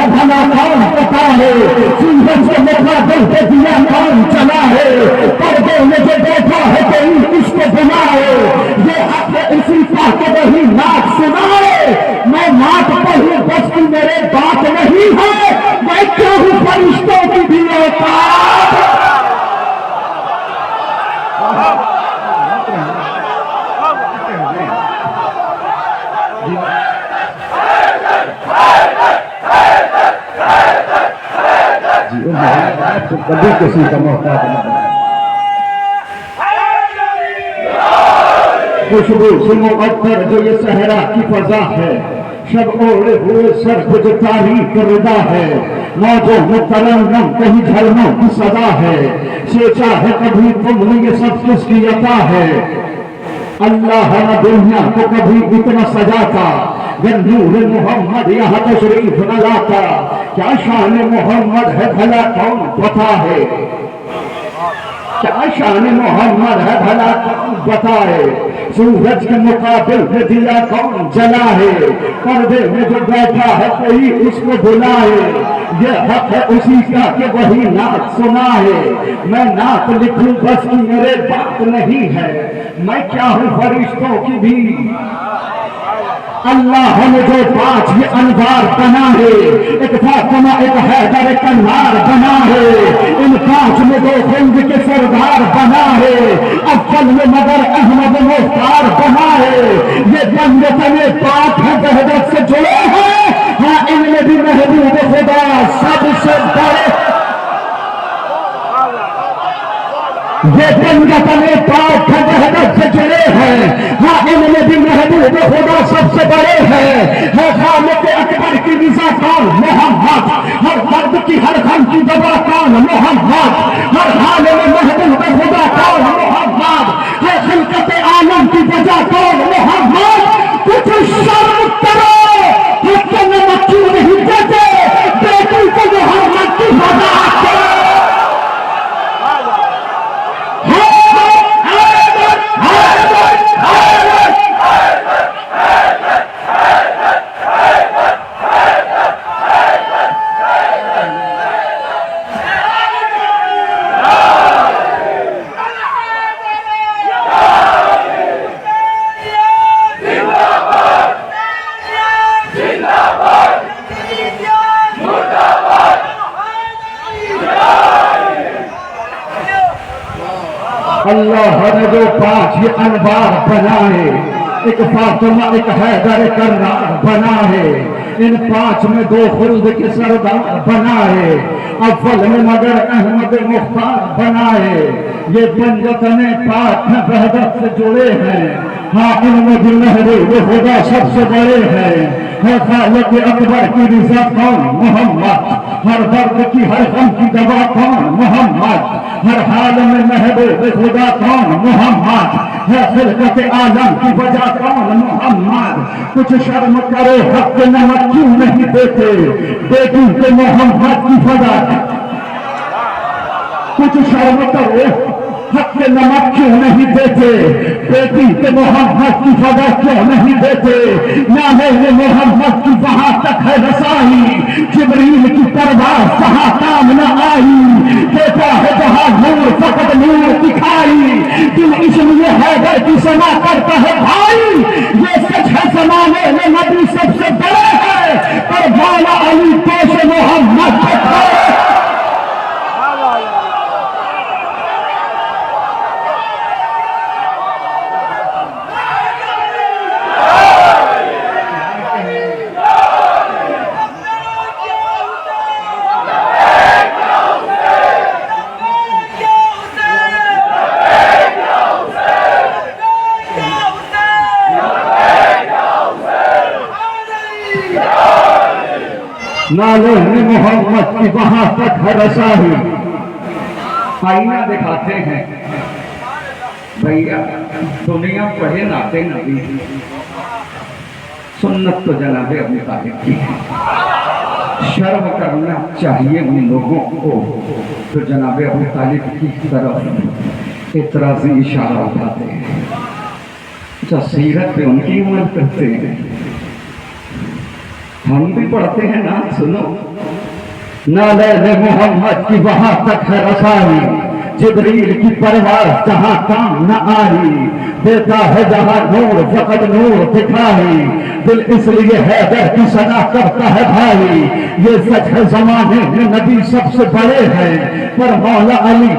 है भला कौन पता है, सूरज के मुकाबले पे दिया कौन चला है, पर्दे में जो देखा है कोई उसको बनाए, ये आपने उसी का के वही नाक सुनाए, मैं नाक पढ़ूं बस की मेरे बात नहीं है, मैं क्यों हूं फरिश्तों की भी औकात। तो कभी किसी का मोहताज नहीं। खुशबू से मुअत्तर जो ये सहरा की फजा है, शब ओढ़े हुए सर पे जो तारीख रदा है, मौजों में तरन्नुम कहीं झरनों की सदा है, सोचा है कभी तुमने ये सब किसकी अता है, अल्लाह न दुनिया को कभी इतना सजाता, नूर मोहम्मद यहाँ तशरीफ न लाता, क्या शान मोहम्मद है भला कौन पता है, क्या शान मोहम्मद है भला कौन बताए, सूरज के मुकाबिल में दिया कौन जला है, पर्दे में जो बैठा है कोई उसको बुलाए, ये हक है उसी का कि वही नात सुना है, मैं नात लिखूं बस की मेरे बात नहीं है, मैं क्या हूं फरिश्तों की भी। अल्लाह ने जो 5 ये अनवार बना है, एक फातिमा एक हैदर एक अन्नार बना है, इन 5 में 2 हिंद के सरदार बना है, अव्वल में मगर अहमद मुख्तार बना है, ये बंदे तने पाक है वहदत से जुड़े हैं, हाँ इनमें भी महबूब खुदा सबसे बड़े, ये बंदे पाक है वहदत से जुड़े हैं, हाँ इनमें भी महबूब खुदा सबसे बड़े हैं, है खालिक अकबर की रिज़ा कौन मोहम्मद, हर दर्द की हर गम की दवा कौन मोहम्मद, हर हाल में महबूब खुदा कौन मोहम्मद, है खिलकत आलम की वजह कौन मोहम्मद, कुछ शर्म करो हक नमक क्यों नहीं देते, बेटी को मोहम्मद की वजह अल्लाह ने जो 5 ये अनवार बनाए, एक फातिमा एक हैदर एक अन्नार बनाए, इन 5 में 2 खुल्द के सरदार बनाए, अव्वल में मगर अहमद मुख्तार बनाए, ये पंजतने पाक में वहदत से जुड़े हैं, हाँ इनमें भी महबूब खुदा सबसे बड़े हैं, है खालिक अकबर की रिज़ा कौन मोहम्मद, हर दर्द की हर गम की दवा कौन मोहम्मद, हर हाल में महबूब खुदा कौन मोहम्मद, है खिलकत आलम की वजह कौन मोहम्मद, कुछ शर्म करो हक नमक क्यों नहीं देते, बेटी के मोहम्मद की वजह, कुछ शर्म करो हक नमक क्यों नहीं देते, बेटी के मोहम्मद की वजह क्यों नहीं देते, नामे मोहम्मद की वहां तक है रसाई, जिब्रील की परवाह कहाँ काम न आई, देता है जहां नूर फकत नूर दिखाई, दिल इसलिए हैदर की समा करता है भाई, ये सच है जमाने में नबी सबसे बड़े हैं, पर मौला अली पेश मोहम्मद नाले में मोहम्मद की वहां तक है रसाही, आईना दिखाते हैं भैया, दुनिया पढ़े नाते नबी, सुन्नत तो जनाबे अबू तालिब की है, शर्म करना चाहिए उन लोगों को तो जनाबे अबू तालिब की तरफ इतराजी इशारा उठाते हैं, अच्छा सीरत पे उनकी उम्र करते हैं, हम भी पढ़ते हैं ना, सुनो नाले मोहम्मद की वहां तक है रसाई, जिब्रील की परवाज़ जहां काम न आई, देता है जहां नूर फकत नूर दिखाई, दिल इसलिए हैदर की सदा करता है भाई। ये सच है जमाने में नबी सबसे बड़े हैं, पर मौला अली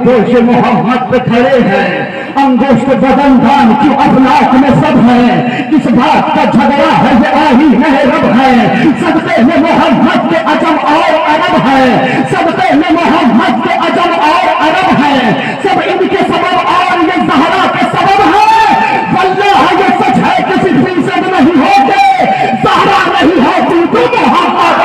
दोष मोहम्मद पे खड़े हैं। अंगुष्ठ बदन दान की अफलाक में सब है, किस बात का झगड़ा है ये आही नहीं रब है। सदक़े में मोहम्मद के अजम और अरब है, सदक़े में मोहम्मद के अजम और अरब है, सब इनके सबब और ये ज़हरा के सबब है। वल्लाह ये सच है किसी फीसद नहीं होते, ज़हरा नहीं होती तो मोहम्मद।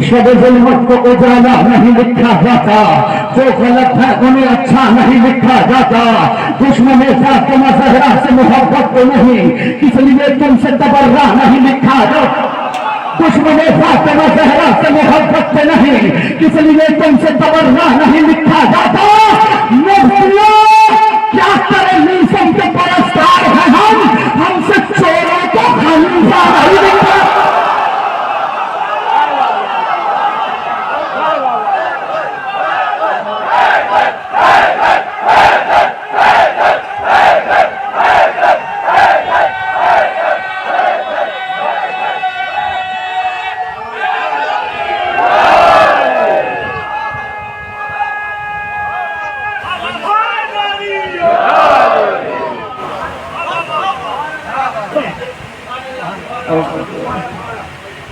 शब ज़ुल्मत को उजाला नहीं लिखा जाता, जो गलत है उन्हें अच्छा नहीं लिखा जाता। दुश्मन फातिमा ज़हरा से मोहब्बत तो नहीं, इसलिए तुमसे तबर्रा नहीं लिखा जाता। दुश्मन फातिमा ज़हरा से मोहब्बत से नहीं, इसलिए तुमसे तबर्रा नहीं लिखा जाता। क्या करें मीसम के परस्तार हैं हमसे चोरों को खलीफा नहीं लिखा।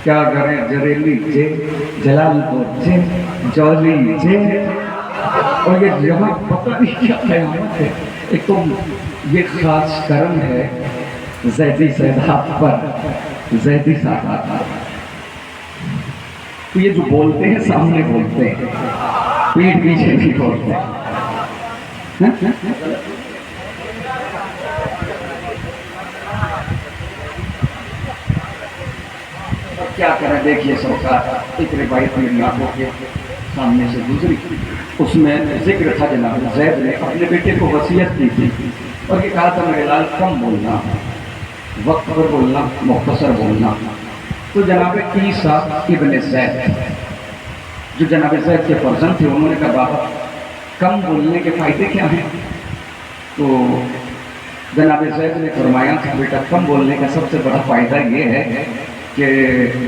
क्या करें जरेली जे जलालपुर जे जौली जे, और ये यहाँ पता नहीं क्या कयामत है। एक तो ये खास कर्म है ज़ैदी सादात पर, ज़ैदी सादात पर। तो ये जो बोलते हैं सामने बोलते हैं, पीठ पीछे नहीं बोलते। क्या करें, देखिए सरकार एक रिवायत मेरी आंखों के सामने से गुजरी, उसमें जिक्र था जनाब ज़ैद ने अपने बेटे को वसीयत की थी और ये कहा था मेरे लाल कम बोलना, वक्त पर बोलना, मुख्तसर बोलना। तो जनाब ईसा इब्ने ज़ैद जो जनाब ज़ैद के फर्जंद थे, उन्होंने कहा बाबा कम बोलने के फ़ायदे क्या हैं? तो जनाब ज़ैद ने फरमाया कि बेटा कम बोलने का सबसे बड़ा फ़ायदा ये है कि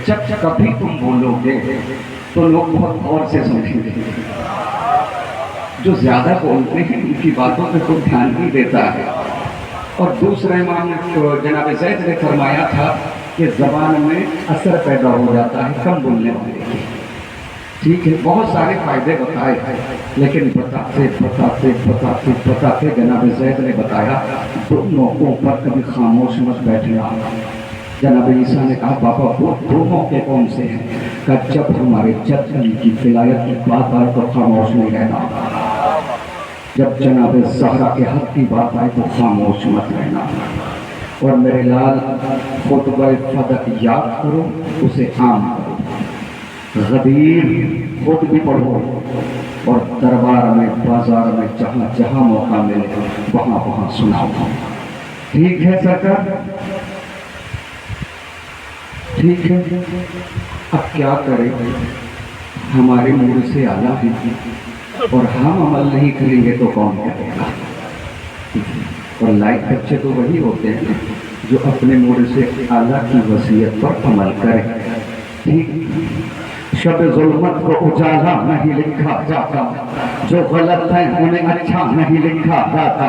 जब कभी तुम बोलोगे तो लोग बहुत गौर से समझेंगे। जो ज़्यादा बोलते हैं उनकी बातों पर कोई ध्यान नहीं देता है। और दूसरा इमाम जनाब ज़ैद ने फरमाया था कि ज़बान में असर पैदा हो जाता है कम बोलने वाले की। ठीक है, बहुत सारे फायदे बताए, लेकिन बताते बताते बताते बताते जनाब ज़ैद ने बताया दोनों ऊपर कभी खामोश मत बैठना। जनाब ईसा ने कहा पापा वो दोनों के कौन से हैं? का जब हमारे जत्न की विलायत की बात आए तो खामोश नहीं रहना, जब जनाब ज़हरा के हक की बात आए तो खामोश मत रहना। और मेरे लाल खुतबा फदक याद करो, उसे आम करो, गदीर खुद भी पढ़ो और दरबार में बाजार में जहाँ जहाँ मौका मिले वहाँ वहाँ सुनाओ। ठीक है सरकार, ठीक है। अब क्या करें, हमारे मूड से आला है और हम अमल नहीं करेंगे तो कौन करेगा? और लाइक अच्छे तो वही होते हैं जो अपने मूड से आला की वसीयत पर अमल करें। ठीक, शब ज़ुल्मत को उजाला नहीं लिखा जाता, जो गलत है उन्हें अच्छा नहीं लिखा जाता।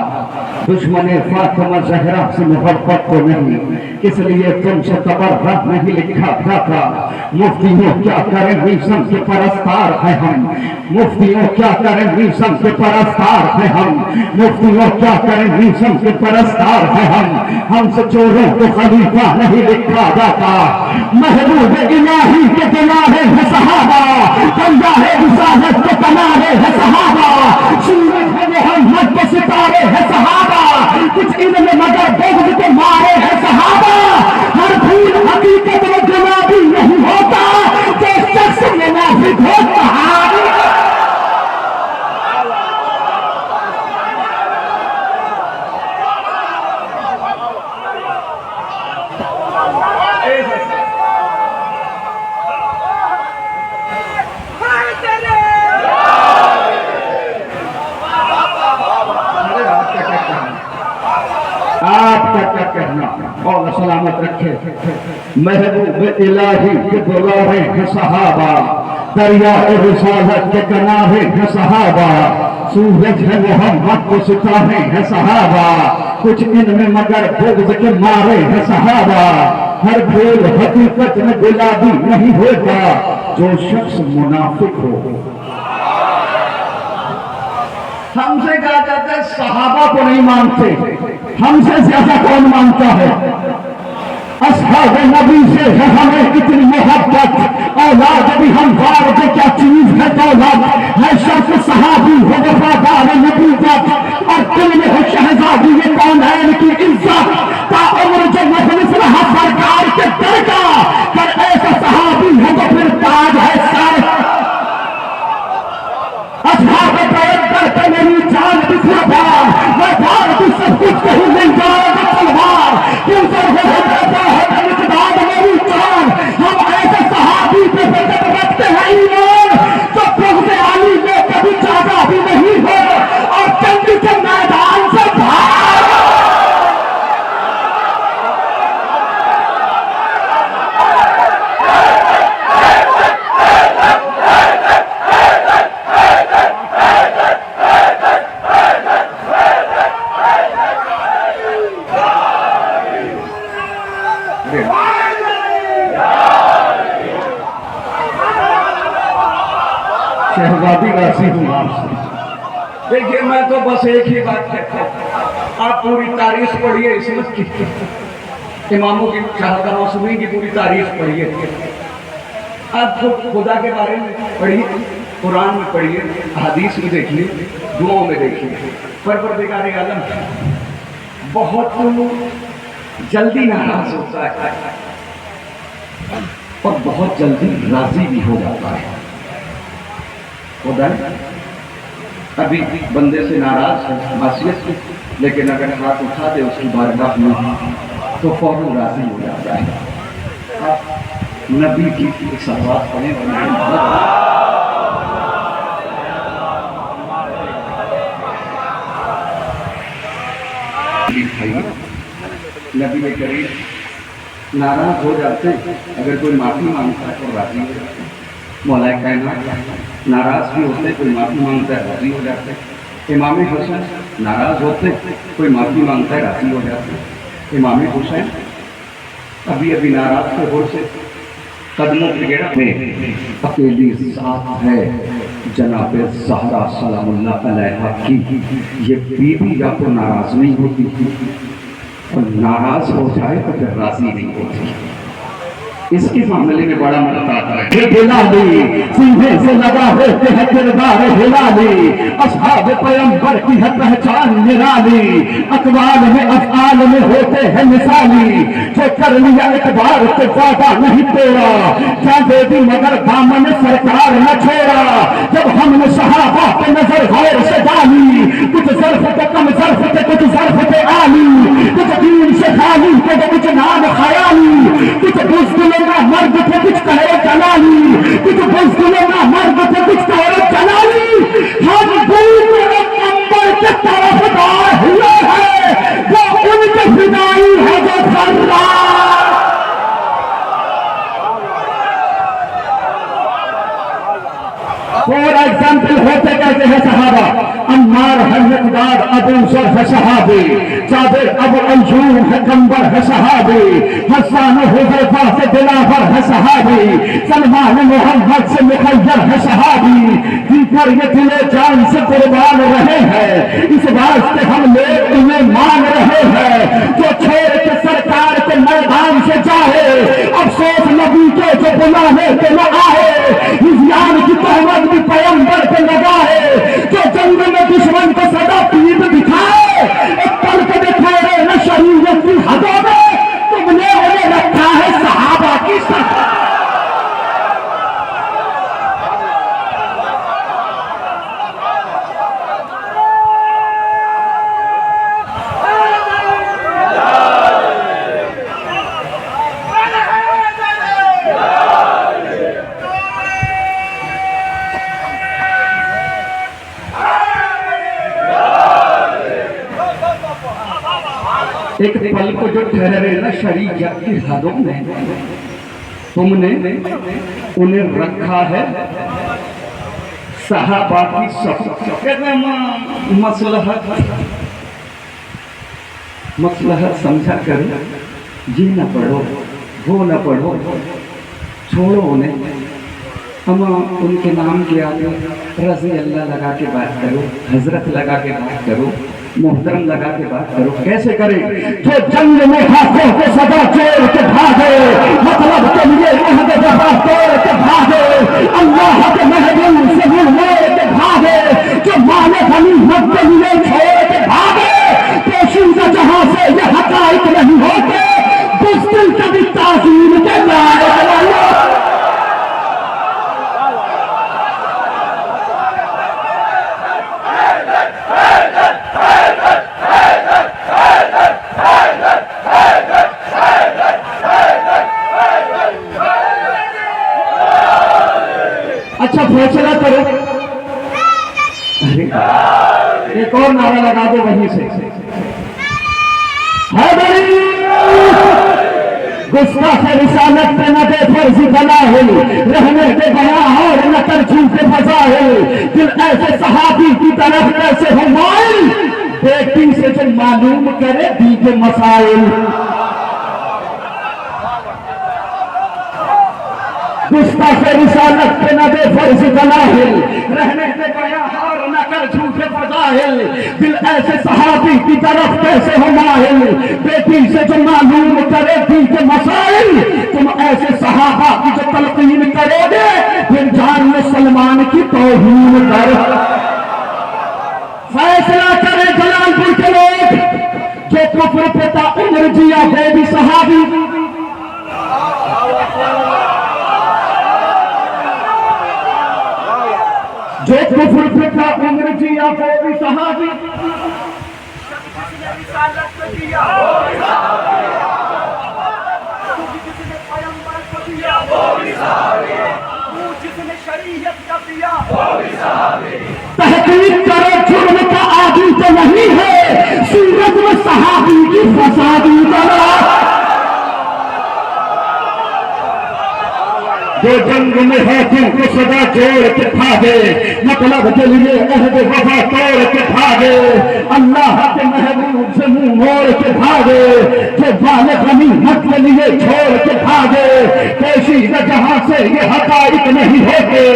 दुश्मन फातिमा ज़हरा से मोहब्बत को नहीं, इसलिए तुमसे तबर्रा नहीं लिखा जाता। मुफ्तियों क्या करें मीसम के परस्तार है हम, मुफ्तियों क्या करें मीसम के परस्तार है हम, मुफ्तियों क्या करें मीसम के परस्तार है हम। हमसे चोरों को खलीफा नहीं लिखा जाता। महबूब इलाही के किनारे है सहाबा, पंजाहे रिसालत के किनारे है सहाबा, सूरज है मोहम्मद के सितारे है सहाबा, कुछ इनमें मगर बुग़्ज़ के मारे है सहाबा। करके कहना और सलामत रखे। महबूब इलाही के दुलारे हैं सहाबा, दरिया रिसालत के किनारे हैं सहाबा, सूरज है मोहम्मद को सितारे हैं सहाबा, कुछ इनमें मगर बुग़्ज़ के मारे हैं सहाबा। हर फूल हकीकत में गुलाबी नहीं होता, जो शख्स मुनाफिक हो। हमसे कहा जाता है सहाबा को नहीं मानते, हमसे ज्यादा कौन मानता है? असहाब नबी से है हमें इतनी मोहब्बत, औलाद भी हम वार जो क्या चीज है दौलत, है शख्स सहाबी हो वफादार नबूवत, और दिल में हो शहजादी ये कौन है इनकी इज्जत, ताउम्र जो मुखलिस रहा सरकार के दर का, पर ऐसा सहाबी है तो फिर ताज है सर। असहाब पैगंबर पे मेरी जान भी कुर्बान, मैं जान भी सब कुछ कहीं नहीं जाऊंगा तलवार, क्यों सर हो जाता है मिक़दार मेरी जान। हम ऐसे सहाबी पे बेदत रखते हैं ईमान, तो बुग़्ज़ आली में कभी जागा भी नहीं हो, और जंग के मैदान से भाग। शहजादी राशि हूँ आपसे। देखिए मैं तो बस एक ही बात कहता हूँ, आप पूरी तारीफ पढ़िए इसमत की, इमामों की शहादत मौसूमी की पूरी तारीफ पढ़िए, आप खुदा के बारे में पढ़िए, कुरान में पढ़िए, हदीस में देखिए, दुआओं में देखिए। परवरदिगार आलम बहुत जल्दी नाराज होता है और बहुत जल्दी राजी भी हो जाता है। खुदा अभी बंदे से नाराज है मासियत से, लेकिन अगर हाथ उठा दे उसकी बारगाह में तो फौरन राजी हो जाता है। आप नबी की सलवात पढ़े नबी के करीब नाराज हो जाते हैं, अगर कोई माफी मांगता है तो राजी हो जाते हैं। मौलाए कायनात नाराज भी होते, कोई माफी मांगता है राजी हो जाते हैं। इमाम हुसैन नाराज होते, कोई माफी मांगता है राजी हो जाते हैं। इमाम हुसैन अभी अभी नाराज थे, हो से कदमों की गिरा में अकेली साथ है जनाब ज़हरा सलामुल्लाह अलैहा की, ये बीबी या तो नाराज नहीं होती और नाराज हो जाए तो फिर राजी नहीं होती। इसके मामले में बड़ा मदद आता है। हिलाली सीधे से लगा होते हैं किरदार हिलाली, असहाब पैगंबर की है पहचान निराली, अकवाल में अफ़आल में होते हैं मिसाली, जो कर लिया एक बार तो वादा नहीं तोड़ा, क्या दे दी मगर दामन सरकार न छोड़ा। जब हमने सहाबा पे नजर गौर से डाली, कुछ ज़र्फ़ पे कम ज़र्फ़ पे कुछ ज़र्फ़ पे आली, कुछ दीन से खाली पे कुछ नाम खयाली, कुछ बुज़दिल ना मर्द थे कुछ कहे जलाली, कुछ बुज़दिल ना मर्द थे कुछ कहे जलाली। हम दूर नंबर के तरफदार हुए हैं, वो उनके फिदाई है जो सर्रा। फॉर एग्जाम्पल होते कैसे है सहाबा, अम्मार है मिक़दाद, अबू ज़र है सहाबी, जाबिर अबू अय्यूब है कंबर है सहाबी, हसन हुज़ैफा से दिलावर है सहाबी, सलमान मोहम्मद से मुखय्यर है सहाबी। दीकर ये दिले जान से कुर्बान रहे हैं, इस वास्ते हम लोग इन्हें मान रहे हैं। जो छोड़ के सरकार के मैदान से जाए, अफसोस नबी के जो बुलाने के न आए, हिज़्यान की तहमत भी पैगंबर पे लगा है। जो जंग में दुश्मन को सदा पीठ दिखाए, एक पल को दिखाए न शरीयत की हदों में, तुमने उन्हें रखा है सहाबा की सह। एक पल को जो ठहरे ना शरीयत की हदों में, तुमने उन्हें रखा है सहाबा की मसलहत समझा कर जी न पढ़ो, वो न पढ़ो, छोड़ो उन्हें। हम उनके नाम के आगे रज़ी अल्लाह लगा के बात करो, हजरत लगा के बात करो, मोहतरम लगा के बात करो। कैसे करें? जो जंग में हाथों को सदा चोर के भागे, मतलब के लिए महद वफा तोड़ के भागे, अल्लाह के महबूब से मुंह मोड़ के भागे, जो माने गनीमत के लिए छोड़ के भागे, पेशीदा जहां से ये हकायक नहीं होते, बुज़दिल कभी ताज़ीम के लायक नहीं। अच्छा फैसला करो। एक और नारा लगा दो वहीं से, गुस्ताख रिसालत पे न दे फर्जी बलाहिल, रहने दे बया और न कर झूठे फजाहिल, दिल ऐसे सहाबी की तरफ कैसे हो माइल, बेटी से जो मालूम करे दी के मसाइल। गुस्ताख रिसालत पे न दे फर्जी बलाहिल, रहने दे बया और न कर झूठे फजाहिल, दिल ऐसे सहाबी की तरफ कैसे हो माइल, बेटी से जो मालूम करे दी के मसाइल। तुम ऐसे सहाबा की जो तलकीन करोगे, फिर जान में सलमान की तौहीन कर। फैसला करे जलालपुर के लोग, जो कुफ्र पे ता उम्र जिया है भी सहाबी, जो कुफ्र पे ता उम्र जिया है भी सहाबी, तहकीक करो जुर्म का आदि तो नहीं है, सूरत में सहाबी की फसादी तलाश। जो जंग में है जिनको सदा जोड़ के भागे, मतलब के लिए अहद वफा तोड़ के भागे, अल्लाह के महबूब से मुंह मोड़ के भागे, जो वाले गनीमत के लिए छोड़ के भागे, पेशीदा जहां से ये हकायक नहीं होते।